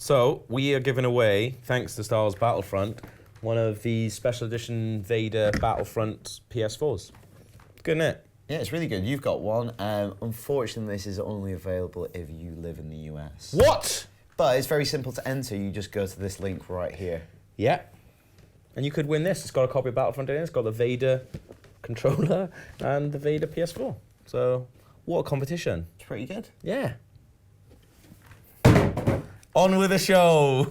So, we are giving away, thanks to Star Wars Battlefront, one of the special edition Vader Battlefront PS4s. Good, isn't it? Yeah, it's really good. You've got one. Unfortunately, this is only available if you live in the US. What? But it's very simple to enter. You just go to this link right here. Yeah. And you could win this. It's got a copy of Battlefront in it. It's got the Vader controller and the Vader PS4. So, what a competition. It's pretty good. Yeah. On with the show.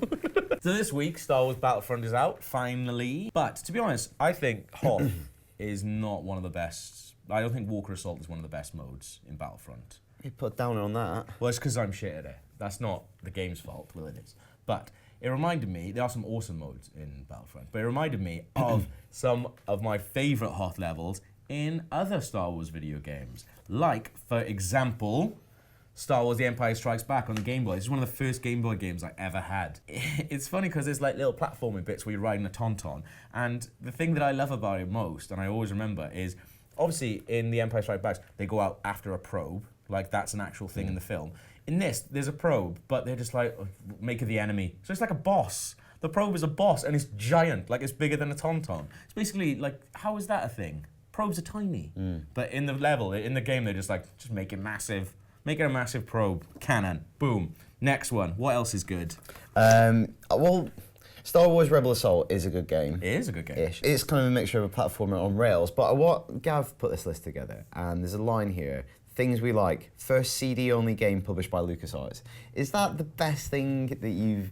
So this week, Star Wars Battlefront is out, finally. But to be honest, I think Hoth is not one of the best. I don't think Walker Assault is one of the best modes in Battlefront. You put down on that. Well, it's because I'm shit at it. That's not the game's fault. Well, it is. But it reminded me, there are some awesome modes in Battlefront, but it reminded me of some of my favourite Hoth levels in other Star Wars video games. Like, for example, Star Wars The Empire Strikes Back on the Game Boy. This is one of the first Game Boy games I ever had. It's funny because there's like little platforming bits where you're riding a Tauntaun. And the thing that I love about it most, and I always remember, is obviously in The Empire Strikes Back, they go out after a probe. Like that's an actual thing in the film. In this, there's a probe, but they're just like, make it the enemy. So it's like a boss. The probe is a boss and it's giant, like it's bigger than a Tauntaun. It's basically like, how is that a thing? Probes are tiny. But in the level, in the game, they're just like, just make it massive. Make it a massive probe. Cannon. Boom. Next one. What else is good? Well, Star Wars Rebel Assault is a good game. It is a good game. Ish. It's kind of a mixture of a platformer on rails, but Gav put this list together, and there's a line here. Things we like. First CD-only game published by LucasArts. Is that the best thing that you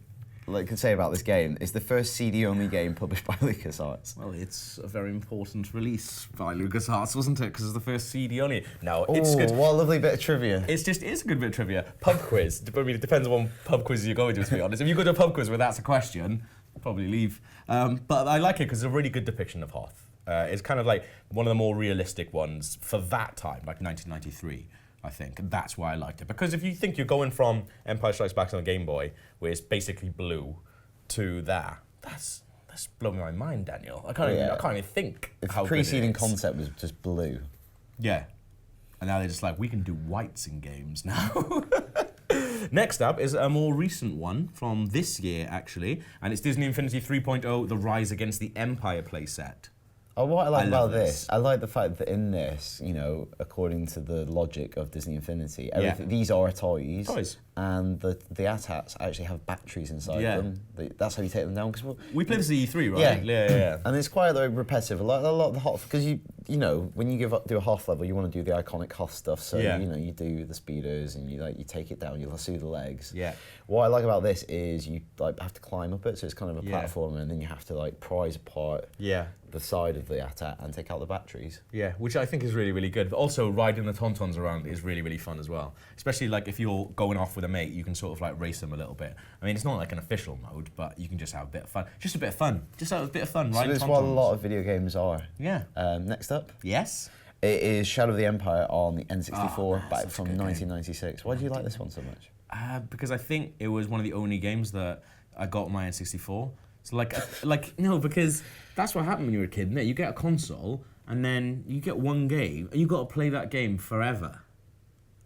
could say about this game? Is the first CD-only game published by LucasArts? Well, it's a very important release by LucasArts, wasn't it? Because it's the first CD-only. No, it's good. What a lovely bit of trivia. It's a good bit of trivia. Pub quiz. I mean, it depends on what pub quiz you're going to be honest. If you go to a pub quiz where that's a question, probably leave. But I like it because it's a really good depiction of Hoth. It's kind of like one of the more realistic ones for that time, like 1993, I think. And that's why I liked it. Because if you think you're going from Empire Strikes Back on the Game Boy, where it's basically blue, to that's blowing my mind, Daniel. I can't even think how the preceding good it is. concept was just blue. Yeah. And now they're just like, we can do whites in games now. Next up is a more recent one from this year, actually, and it's Disney Infinity 3.0, The Rise Against the Empire playset. Oh, what I like about love this, I like the fact that in this, you know, according to the logic of Disney Infinity, these are toys. And the AT-ATs actually have batteries inside them. That's how you take them down. Cause we played this at E3, right? Yeah. And it's quite like repetitive. A lot of the Hoth, because you know, when you do a Hoth level, you want to do the iconic Hoth stuff. So you know, you do the speeders and you take it down. You lasso the legs. Yeah. What I like about this is you have to climb up it, so it's kind of a platform, and then you have to prise apart the side of the AT-AT and take out the batteries. Yeah, which I think is really, really good. But also riding the Tauntauns around is really, really fun as well. Especially if you're going off with a mate, you can sort of race them a little bit. I mean, it's not like an official mode, but you can just have a bit of fun. Just a bit of fun. Just have a bit of fun, right? So that's what a lot of video games are. Yeah. Next up. Yes? It is Shadow of the Empire on the N64 back from 1996. Why do you like this one so much? Because I think it was one of the only games that I got on my N64. So no, because that's what happened when you were a kid, isn't it? You get a console, and then you get one game, and you've got to play that game forever.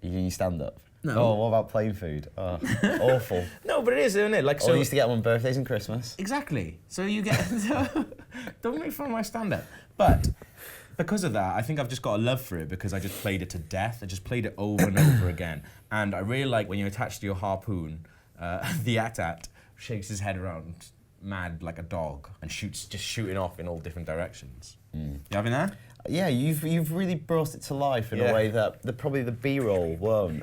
You stand up? No. Oh, what about plain food? Oh, awful. No, but it is, isn't it? I used to get them on birthdays and Christmas. Exactly. So you get... Don't make fun of my stand-up. But because of that, I think I've just got a love for it because I just played it to death. I just played it over and over again. And I really like when you're attached to your harpoon, the AT-AT shakes his head around mad like a dog and just shooting off in all different directions. You having that? Yeah, you've really brought it to life in a way that probably the B-roll won't.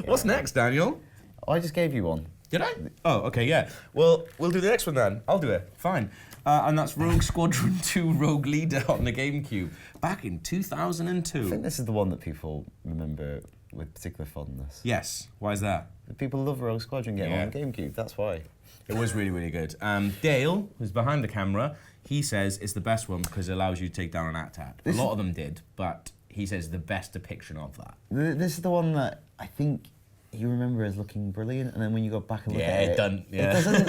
What's next, Daniel? I just gave you one. Did I? Oh, okay, yeah. Well, we'll do the next one then. I'll do it. Fine. And that's Rogue Squadron 2 Rogue Leader on the GameCube back in 2002. I think this is the one that people remember with particular fondness. Yes. Why is that? People love Rogue Squadron game on GameCube, that's why. It was really, really good. Dale, who's behind the camera, he says it's the best one because it allows you to take down an AT-AT. A lot of them did, but he says the best depiction of that. This is the one that I think you remember as looking brilliant, and then when you go back and look at it... It doesn't. It doesn't.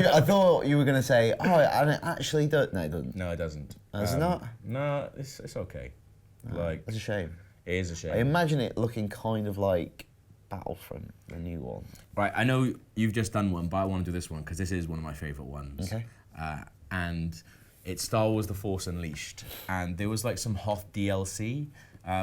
I thought you were going to say, oh, and it actually does. No, it doesn't. No, it doesn't. Does it not? No, it's okay. That's a shame. It is a shame. I imagine it looking kind of like Battlefront, the new one. Right, I know you've just done one, but I want to do this one because this is one of my favourite ones. Okay. And it's Star Wars: The Force Unleashed, and there was like some Hoth DLC,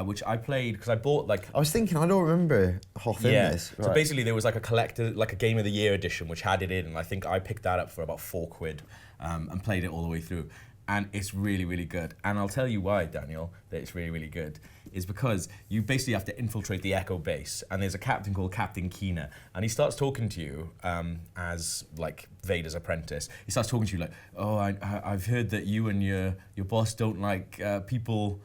which I played because I bought like. I was thinking, I don't remember Hoth in this. Right. So basically, there was like a collector, like a Game of the Year edition, which had it in, and I think I picked that up for about £4, and played it all the way through. And it's really, really good. And I'll tell you why, Daniel, that it's really, really good, is because you basically have to infiltrate the Echo base, and there's a captain called Captain Keener, and he starts talking to you as like Vader's apprentice. He starts talking to you like, oh, I've heard that you and your boss don't like people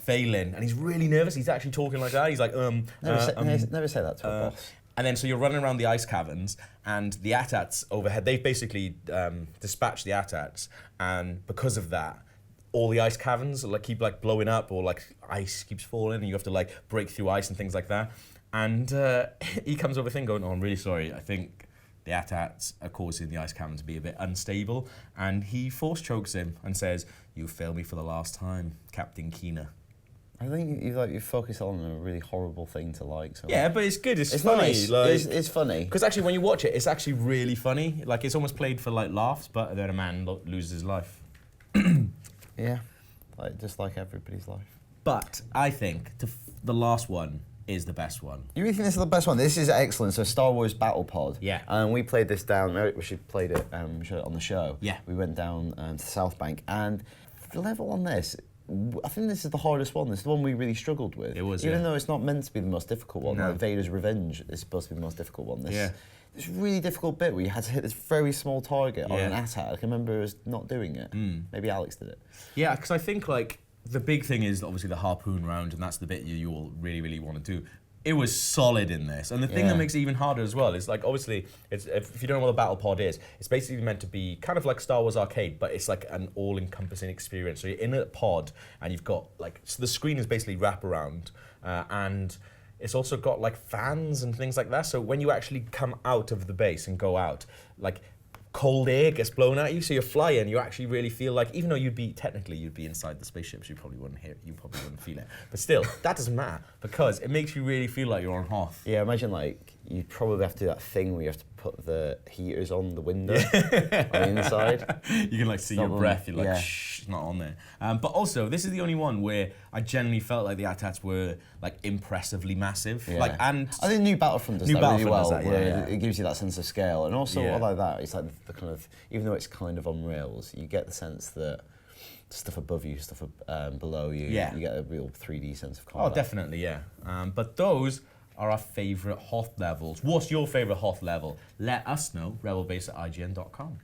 failing, and he's really nervous. He's actually talking like that. He's like, never say that to a boss. And then so you're running around the ice caverns, and the AT-ATs overhead, they've basically dispatched the AT-ATs, and because of that, all the ice caverns like keep like blowing up, or like ice keeps falling, and you have to like break through ice and things like that. And he comes over thing going, oh, I'm really sorry, I think the AT-ATs are causing the ice caverns to be a bit unstable, and he force chokes him and says, you failed me for the last time, Captain Keener. I think you focus on a really horrible thing to like. So yeah, but it's good. It's funny. Nice. Like, it's funny. Because actually, when you watch it, it's actually really funny. Like it's almost played for like laughs, but then a man loses his life. Yeah, just like everybody's life. But I think the last one is the best one. You really think this is the best one? This is excellent. So Star Wars Battle Pod. Yeah. And we played this down. We should played it. We showed it on the show. Yeah. We went down to the South Bank, and the level on this. I think this is the hardest one. This is the one we really struggled with. It was, even though it's not meant to be the most difficult one. No. Like Vader's Revenge is supposed to be the most difficult one. Yeah. This really difficult bit where you had to hit this very small target on Yeah. an AT-AT. I can remember us not doing it. Maybe Alex did it. Yeah, because I think like the big thing is obviously the harpoon round, and that's the bit you all really, really want to do. It was solid in this, and the thing that makes it even harder as well is like obviously it's if you don't know what a battle pod is, it's basically meant to be kind of like Star Wars Arcade, but it's like an all-encompassing experience. So you're in a pod, and you've got like so the screen is basically wraparound, and it's also got like fans and things like that. So when you actually come out of the base and go out, like cold air gets blown at you, so you're flying. You actually really feel like, even though you'd be inside the spaceships, you probably wouldn't hear it, you probably wouldn't feel it. But still, that doesn't matter because it makes you really feel like you're on Hoth. Yeah, imagine like you'd probably have to do that thing where you have to put the heaters on the window on the inside. You can like see your breath. You're like, shh, it's not on there. But also, this is the only one where I generally felt like the AT-ATs were like impressively massive. Yeah. Like, and I think New Battlefront does New that Battlefront really well. does that, yeah. It gives you that sense of scale, and also Yeah. I like that. It's like the kind of, even though it's kind of on rails, you get the sense that stuff above you, stuff below you. Yeah. You get a real 3D sense of combat. oh, definitely, yeah. But those are our favourite Hoth levels. What's your favourite Hoth level? Let us know, rebelbase@ign.com.